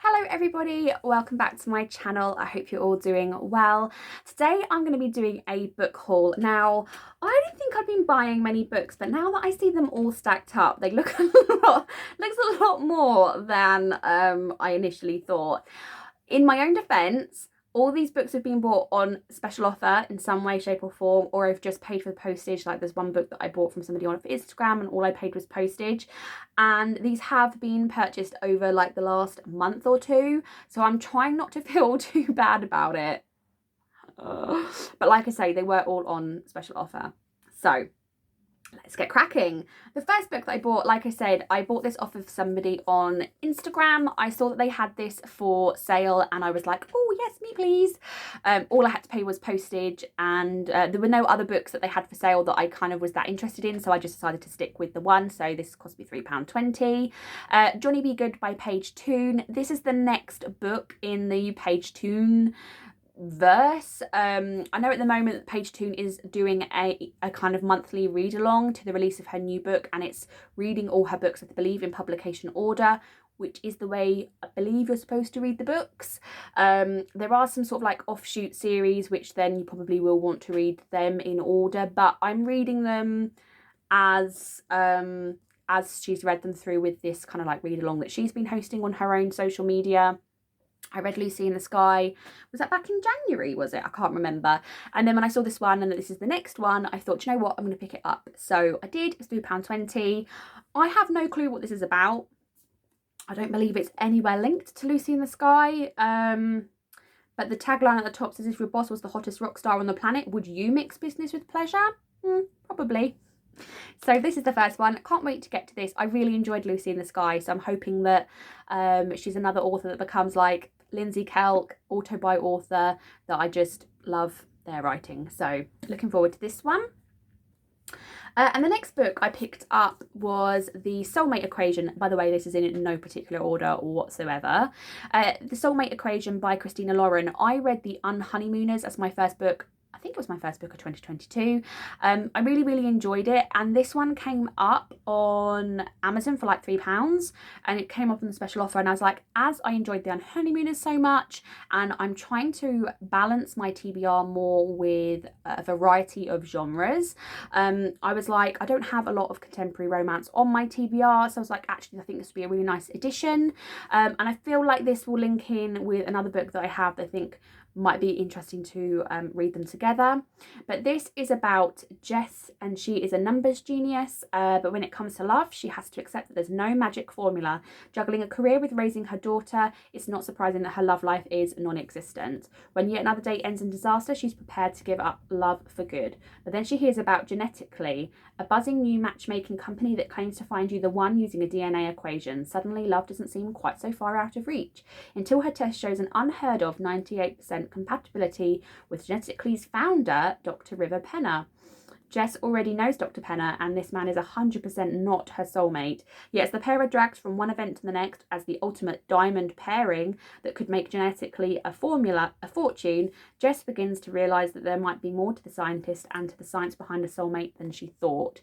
Hello everybody, welcome back to my channel. I hope you're all doing well. Today I'm going to be doing a book haul. Now, I don't think I've been buying many books, but now that I see them all stacked up, they look looks a lot more than I initially thought. In my own defense, all these books have been bought on special offer in some way, shape or form, or I've just paid for the postage. Like there's one book that I bought from somebody on Instagram and all I paid was postage. And these have been purchased over like the last month or two. So I'm trying not to feel too bad about it. But like I say, they were all on special offer. So let's get cracking. The first book that I bought, like I said, I bought this off of somebody on Instagram. I saw that they had this for sale and I was like, oh yes, me please. All I had to pay was postage, and there were no other books that they had for sale that I kind of was that interested in, so I just decided to stick with the one. So this cost me £3.20. Johnny Be Good by Page Toon. This is the next book in the Page Toon verse. I know at the moment that Page Toon is doing a kind of monthly read along to the release of her new book, and it's reading all her books, I believe, in publication order, which is the way I believe you're supposed to read the books. There are some sort of like offshoot series which then you probably will want to read them in order, but I'm reading them as she's read them through with this kind of like read along that she's been hosting on her own social media. I read Lucy in the Sky, was that back in January, was it? I can't remember. And then when I saw this one and that this is the next one, I thought, you know what, I'm going to pick it up. So I did. It's £3.20. I have no clue what this is about. I don't believe it's anywhere linked to Lucy in the Sky. But the tagline at the top says, if your boss was the hottest rock star on the planet, would you mix business with pleasure? Probably. So this is the first one. Can't wait to get to this. I really enjoyed Lucy in the Sky, so I'm hoping that she's another author that becomes like Lindsay Kelk, auto-buy author, that I just love their writing. So looking forward to this one. And the next book I picked up was The Soulmate Equation. By the way, this is in no particular order whatsoever. The Soulmate Equation by Christina Lauren. I read The Unhoneymooners as my first book. I think it was my first book of 2022. I really enjoyed it, and this one came up on Amazon for like £3, and it came up on the special offer, and I was like, as I enjoyed The Honeymooners so much and I'm trying to balance my TBR more with a variety of genres, I was like, I don't have a lot of contemporary romance on my TBR, so I was like, actually I think this would be a really nice addition, and I feel like this will link in with another book that I have that I think might be interesting to read them together. But this is about Jess, and she is a numbers genius, but when it comes to love, she has to accept that there's no magic formula. Juggling a career with raising her daughter, it's not surprising that her love life is non-existent. When yet another day ends in disaster, she's prepared to give up love for good. But then she hears about Genetically, a buzzing new matchmaking company that claims to find you the one using a DNA equation. Suddenly, love doesn't seem quite so far out of reach, until her test shows an unheard of 98% compatibility with Genetically's founder, Dr. River Penner. Jess already knows Dr. Penner, and this man is 100% not her soulmate. Yet as the pair are dragged from one event to the next as the ultimate diamond pairing that could make Genetically a fortune, Jess begins to realise that there might be more to the scientist and to the science behind a soulmate than she thought.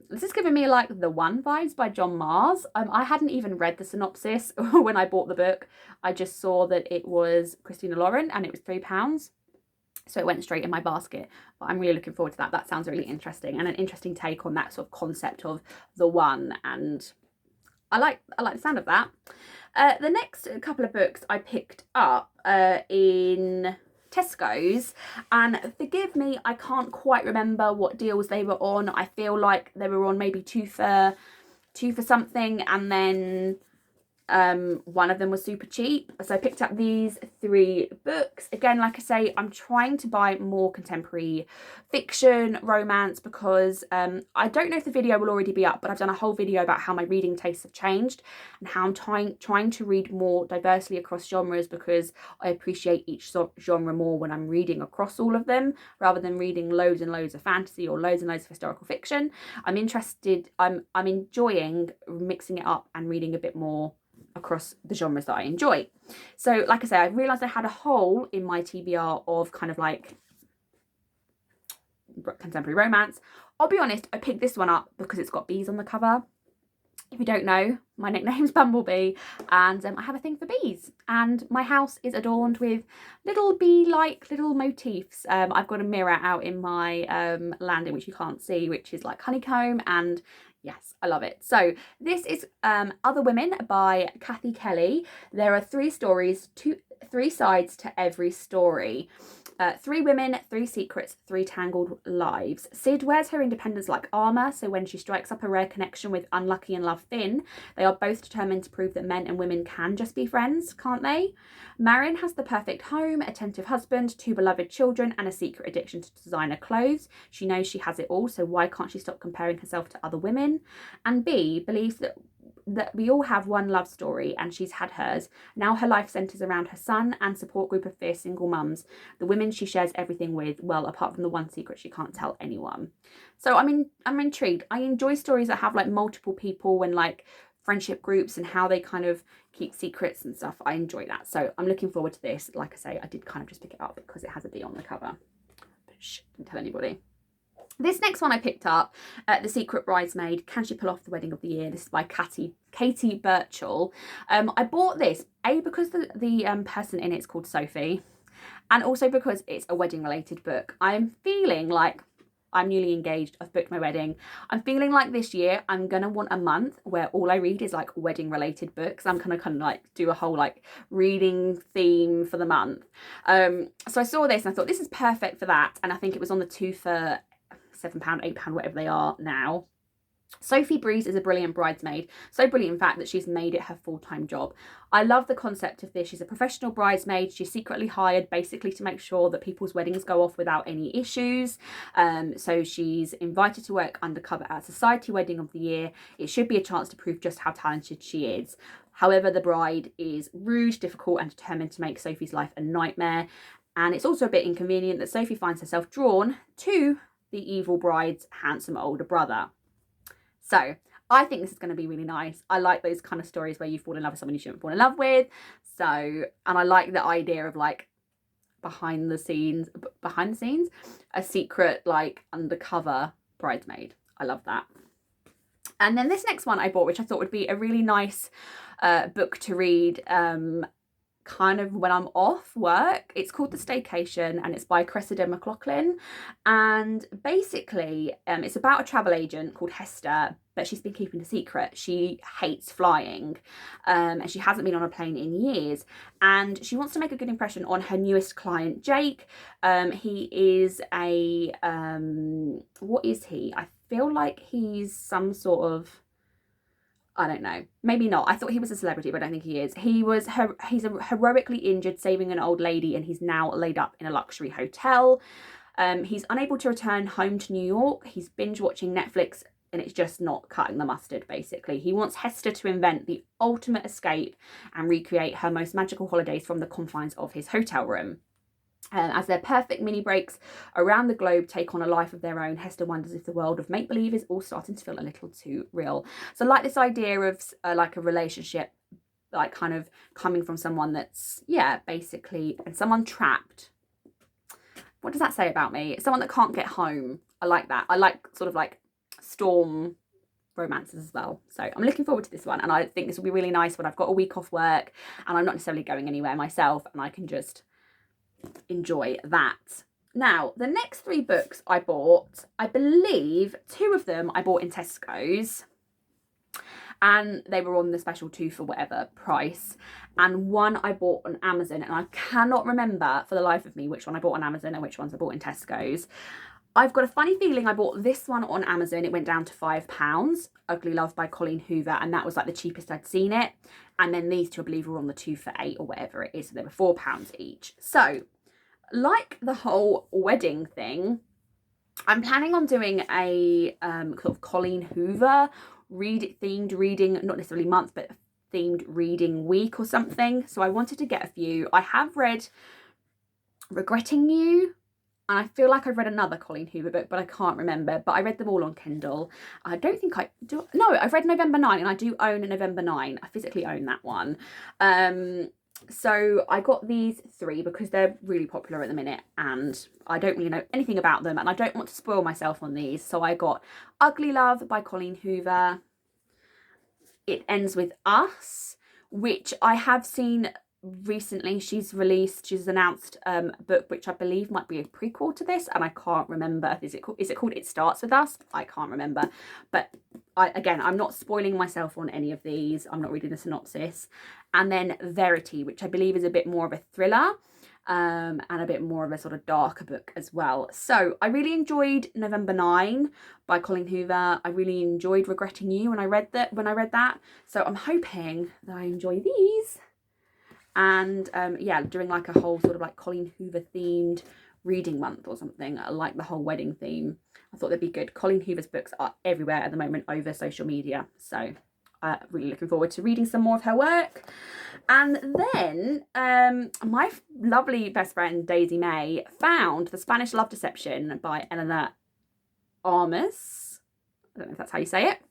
This is giving me like The One vibes by John Mars. I hadn't even read the synopsis when I bought the book. I just saw that it was Christina Lauren and it was £3. So it went straight in my basket. But I'm really looking forward to that. That sounds really interesting, and an interesting take on that sort of concept of the one. And I like the sound of that. The next couple of books I picked up in Tesco's, and forgive me, I can't quite remember what deals they were on. I feel like they were on maybe two for something, and then one of them was super cheap, so I picked up these 3 books. Again, like I say, I'm trying to buy more contemporary fiction, romance, because I don't know if the video will already be up, but I've done a whole video about how my reading tastes have changed and how I'm trying to read more diversely across genres, because I appreciate each genre more when I'm reading across all of them, rather than reading loads and loads of fantasy or loads and loads of historical fiction. I'm enjoying mixing it up and reading a bit more across the genres that I enjoy. So like I say, I realised I had a hole in my TBR of kind of like contemporary romance. I'll be honest, I picked this one up because it's got bees on the cover. If you don't know, my nickname's Bumblebee, and I have a thing for bees, and my house is adorned with little bee-like little motifs. I've got a mirror out in my landing, which you can't see, which is like honeycomb, and yes, I love it. So this is Other Women by Kathy Kelly. There are 3 stories, 3 sides to every story. 3 women, 3 secrets, 3 tangled lives. Sid wears her independence like armour, so when she strikes up a rare connection with unlucky and love Finn, they are both determined to prove that men and women can just be friends, can't they? Marion has the perfect home, attentive husband, 2 beloved children, and a secret addiction to designer clothes. She knows she has it all, so why can't she stop comparing herself to other women? And B believes that we all have one love story, and she's had hers. Now her life centres around her son and support group of fierce single mums, the women she shares everything with, well, apart from the one secret she can't tell anyone. So I'm intrigued. I enjoy stories that have like multiple people and like friendship groups and how they kind of keep secrets and stuff. I enjoy that. So I'm looking forward to this. Like I say, I did kind of just pick it up because it has a bee on the cover. But shh, don't tell anybody. This next one I picked up, The Secret Bridesmaid, Can She Pull Off the Wedding of the Year? This is by Katie Birchall. I bought this, A, because the person in it's called Sophie, and also because it's a wedding related book. I'm feeling like I'm newly engaged, I've booked my wedding. I'm feeling like this year I'm gonna want a month where all I read is like wedding related books. I'm gonna kind of like do a whole like reading theme for the month. So I saw this and I thought this is perfect for that, and I think it was on the 2 for £7, £8, whatever they are now. Sophie Breeze is a brilliant bridesmaid, so brilliant in fact that she's made it her full-time job. I love the concept of this. She's a professional bridesmaid. She's secretly hired basically to make sure that people's weddings go off without any issues. So she's invited to work undercover at Society Wedding of the Year. It should be a chance to prove just how talented she is. However, the bride is rude, difficult, and determined to make Sophie's life a nightmare. And it's also a bit inconvenient that Sophie finds herself drawn to the evil bride's handsome older brother. So I think this is going to be really nice. I like those kind of stories where you fall in love with someone you shouldn't fall in love with. So, and I like the idea of like behind the scenes, a secret like undercover bridesmaid. I love that. And then this next one I bought, which I thought would be a really nice book to read kind of when I'm off work. It's called The Staycation, and it's by Cressida McLaughlin. And basically it's about a travel agent called Hester, but she's been keeping a secret. She hates flying, and she hasn't been on a plane in years, and she wants to make a good impression on her newest client, Jake. He is a what is he? I feel like he's some sort of, I don't know, maybe not. I thought he was a celebrity, but I don't think he is. He's heroically injured saving an old lady, and he's now laid up in a luxury hotel. He's unable to return home to New York. He's binge watching Netflix, and it's just not cutting the mustard, basically. He wants Hester to invent the ultimate escape and recreate her most magical holidays from the confines of his hotel room. As their perfect mini breaks around the globe take on a life of their own, Hester wonders if the world of make-believe is all starting to feel a little too real. So I like this idea of like a relationship, like kind of coming from someone that's, yeah, basically, and someone trapped. What does that say about me? Someone that can't get home. I like that. I like sort of like storm romances as well. So I'm looking forward to this one, and I think this will be really nice when I've got a week off work and I'm not necessarily going anywhere myself, and I can just enjoy that. Now, the next 3 books I bought, I believe 2 of them I bought in Tesco's, and they were on the special 2 for whatever price, and 1 I bought on Amazon, and I cannot remember for the life of me which one I bought on Amazon and which ones I bought in Tesco's. I've got a funny feeling I bought this one on Amazon. It went down to £5, Ugly Love by Colleen Hoover, and that was like the cheapest I'd seen it. And then these 2 I believe were on the 2 for £8 or whatever it is, so they were £4 each. So like the whole wedding thing, I'm planning on doing a sort of Colleen Hoover themed reading, not necessarily month, but themed reading week or something. So I wanted to get a few. I have read Regretting You, and I feel like I've read another Colleen Hoover book, but I can't remember. But I read them all on Kindle. I don't think I do. No, I've read November 9, and I do own November 9. I physically own that one. So I got these 3 because they're really popular at the minute, and I don't really know anything about them, and I don't want to spoil myself on these. So I got Ugly Love by Colleen Hoover. It Ends With Us, which I have seen recently. She's announced a book which I believe might be a prequel to this, and I can't remember. Is it called It Starts With Us? I can't remember. But I'm not spoiling myself on any of these. I'm not reading the synopsis. And then Verity, which I believe is a bit more of a thriller, and a bit more of a sort of darker book as well. So I really enjoyed November 9 by Colleen Hoover. I really enjoyed Regretting You when I read that. So I'm hoping that I enjoy these. And yeah, doing like a whole sort of like Colleen Hoover themed reading month or something, like the whole wedding theme. I thought they'd be good. Colleen Hoover's books are everywhere at the moment over social media. So really looking forward to reading some more of her work. And then my lovely best friend Daisy May found The Spanish Love Deception by Eleanor Armas, I don't know if that's how you say it,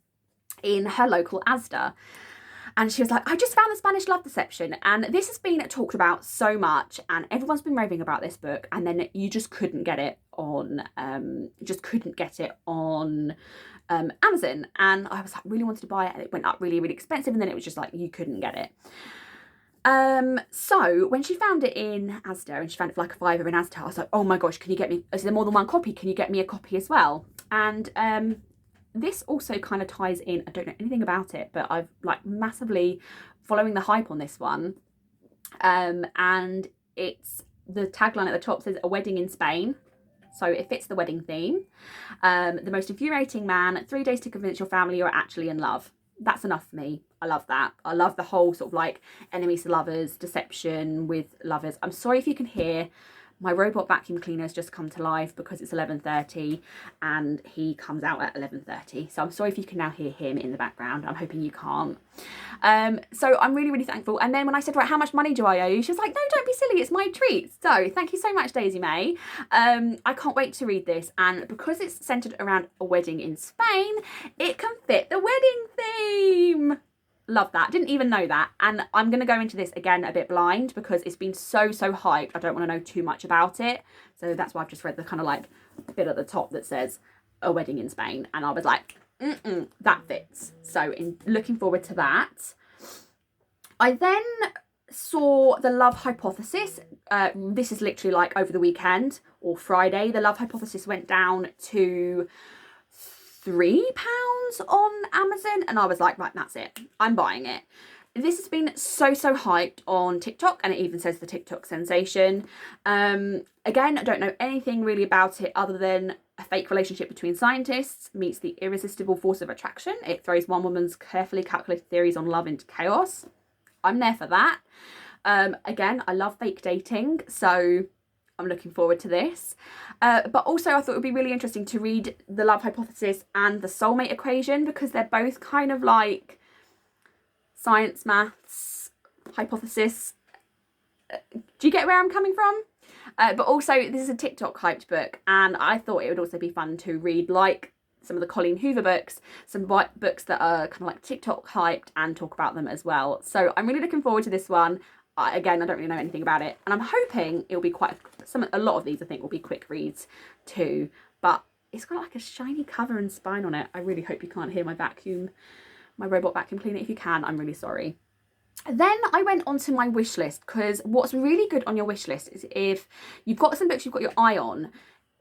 in her local Asda. And she was like, I just found The Spanish Love Deception. And this has been talked about so much, and everyone's been raving about this book. And then you just couldn't get it on, Amazon. And I was like, really wanted to buy it, and it went up really, really expensive. And then it was just like, you couldn't get it. So when she found it in Asda, and she found it for like a £5 in Asda, I was like, oh my gosh, can you get me, is there more than one copy? Can you get me a copy as well? And this also kind of ties in, I don't know anything about it, but I've like massively following the hype on this one. And it's, the tagline at the top says, a wedding in Spain. So it fits the wedding theme. The most infuriating man, 3 days to convince your family you're actually in love. That's enough for me. I love that. I love the whole sort of like enemies to lovers, deception with lovers. I'm sorry if you can hear my robot vacuum cleaner has just come to life because it's 11:30 and he comes out at 11:30. So I'm sorry if you can now hear him in the background. I'm hoping you can't. So I'm really, really thankful. And then when I said, right, how much money do I owe you? She was like, no, don't be silly. It's my treat. So thank you so much, Daisy May. I can't wait to read this. And because it's centered around a wedding in Spain, it can fit the wedding theme. Love that. Didn't even know that. And I'm going to go into this again a bit blind because it's been so hyped. I don't want to know too much about it. So that's why I've just read the kind of like bit at the top that says a wedding in Spain. And I was like, that fits. So looking forward to that. I then saw The Love Hypothesis. This is literally like over the weekend or Friday. The Love Hypothesis went down to £3 on Amazon, and I was like, right, that's it, I'm buying it. This has been so hyped on TikTok, and it even says the TikTok sensation. Again, I don't know anything really about it other than a fake relationship between scientists meets the irresistible force of attraction. It throws one woman's carefully calculated theories on love into chaos. I'm there for that. Again, I love fake dating, so I'm looking forward to this. But also I thought it would be really interesting to read The Love Hypothesis and The Soulmate Equation, because they're both kind of like science, maths, hypothesis. Do you get where I'm coming from? But also this is a TikTok hyped book, and I thought it would also be fun to read like some of the Colleen Hoover books, some books that are kind of like TikTok hyped, and talk about them as well. So I'm really looking forward to this one. Again, I don't really know anything about it, and I'm hoping it'll be a lot of these I think will be quick reads too, but it's got like a shiny cover and spine on it. I really hope you can't hear my robot vacuum cleaner. If you can, I'm really sorry. Then I went onto my wish list, because what's really good on your wish list is if you've got some books you've got your eye on,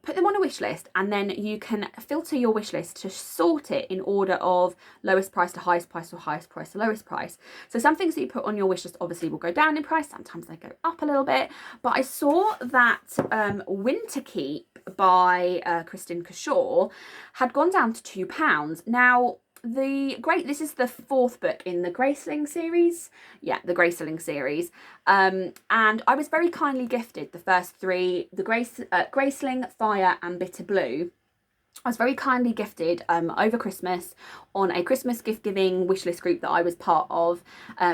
put them on a wish list, and then you can filter your wish list to sort it in order of lowest price to highest price, or highest price to lowest price. So some things that you put on your wish list obviously will go down in price, sometimes they go up a little bit, but I saw that Winterkeep by Kristen Cashaw had gone down to £2. Now, this is the fourth book in the Graceling series. Yeah, the Graceling series. And I was very kindly gifted the first three, the Graceling, Fire and Bitter Blue. I was very kindly gifted over Christmas on a Christmas gift giving wishlist group that I was part of,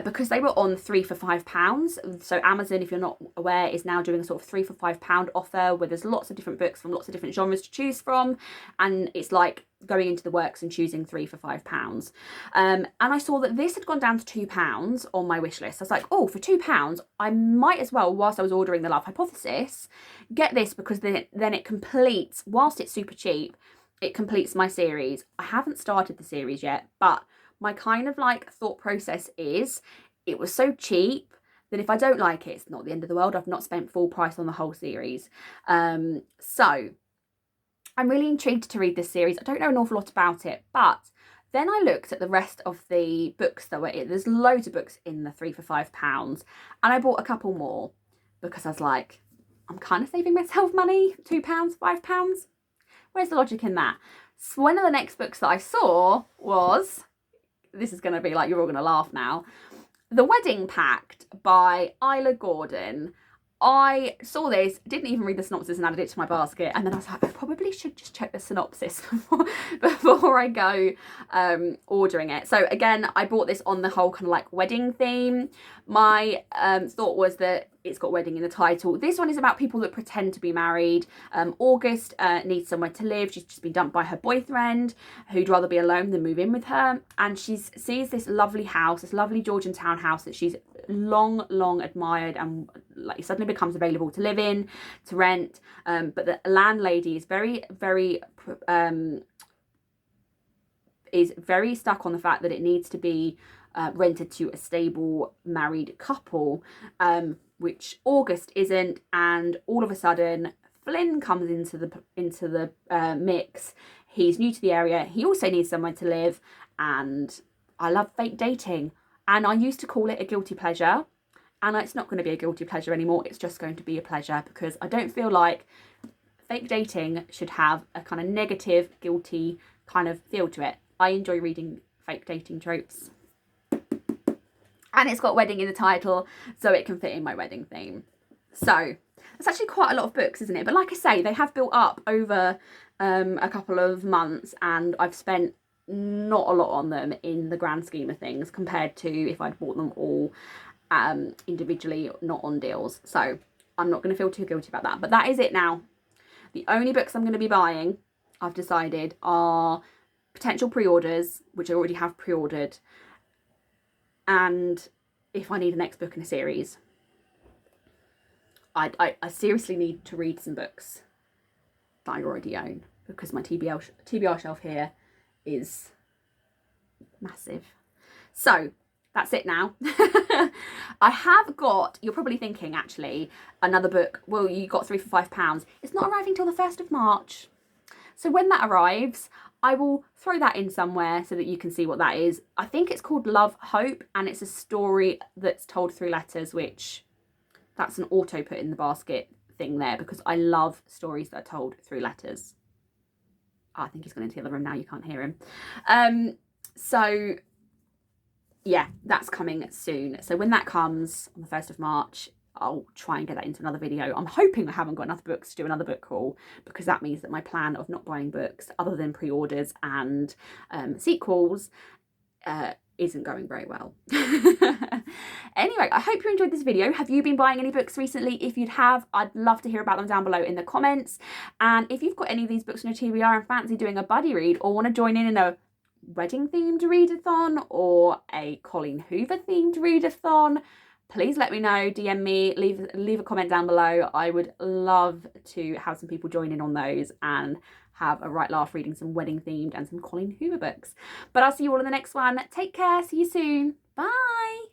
because they were on 3 for £5. So Amazon, if you're not aware, is now doing a sort of 3 for £5 offer where there's lots of different books from lots of different genres to choose from, and it's like going into the works and choosing 3 for £5. And I saw that this had gone down to £2 on my wish list. I was like, oh, for £2 I might as well, whilst I was ordering The Love Hypothesis, get this, because then it completes, whilst it's super cheap, it completes my series. I haven't started the series yet, but my kind of like thought process is, it was so cheap that if I don't like it, it's not the end of the world. I've not spent full price on the whole series. So I'm really intrigued to read this series. I don't know an awful lot about it, but then I looked at the rest of the books that were in. There's loads of books in the 3 for £5, and I bought a couple more because I was like, I'm kind of saving myself money. £2, £5. Where's the logic in that? So one of the next books that I saw was, this is going to be like, you're all going to laugh now, The Wedding Pact by Isla Gordon. I saw this, didn't even read the synopsis and added it to my basket, and then I was like, I probably should just check the synopsis before I go ordering it. So again, I bought this on the whole kind of like wedding theme. My thought was that it's got wedding in the title. This one is about people that pretend to be married. August needs somewhere to live. She's just been dumped by her boyfriend, who'd rather be alone than move in with her. And she sees this lovely house, this lovely Georgian townhouse that she's long admired, and like suddenly becomes available to live in, to rent. But the landlady is very stuck on the fact that it needs to be rented to a stable married couple, which August isn't. And all of a sudden Flynn comes into the mix. He's new to the area. He also needs somewhere to live, and I love fake dating. And I used to call it a guilty pleasure, and it's not going to be a guilty pleasure anymore. It's just going to be a pleasure, because I don't feel like fake dating should have a kind of negative, guilty kind of feel to it. I enjoy reading fake dating tropes. And it's got wedding in the title, so it can fit in my wedding theme. So it's actually quite a lot of books, isn't it? But like I say, they have built up over a couple of months, and I've spent not a lot on them in the grand scheme of things compared to if I'd bought them all individually, not on deals. So I'm not going to feel too guilty about that. But that is it now. The only books I'm going to be buying, I've decided, are potential pre-orders, which I already have pre-ordered, and if I need a next book in a series. I seriously need to read some books that I already own, because my TBR shelf here is massive. So that's it now. I have got, you're probably thinking actually, another book. Well, you got 3 for £5. It's not arriving till the 1st of March. So when that arrives, I will throw that in somewhere so that you can see what that is. I think it's called Love Hope, and it's a story that's told through letters, which that's an auto put in the basket thing there, because I love stories that are told through letters. I think he's gone into the other room now, you can't hear him. So yeah, that's coming soon. So when that comes on the 1st of March, I'll try and get that into another video. I'm hoping I haven't got enough books to do another book haul, because that means that my plan of not buying books other than pre-orders and sequels isn't going very well. Anyway, I hope you enjoyed this video. Have you been buying any books recently? If you'd have, I'd love to hear about them down below in the comments. And if you've got any of these books on your TBR and fancy doing a buddy read, or want to join in a wedding themed readathon or a Colleen Hoover themed readathon, please let me know. DM me, leave a comment down below. I would love to have some people join in on those and have a right laugh reading some wedding themed and some Colleen Hoover books. But I'll see you all in the next one. Take care. See you soon. Bye.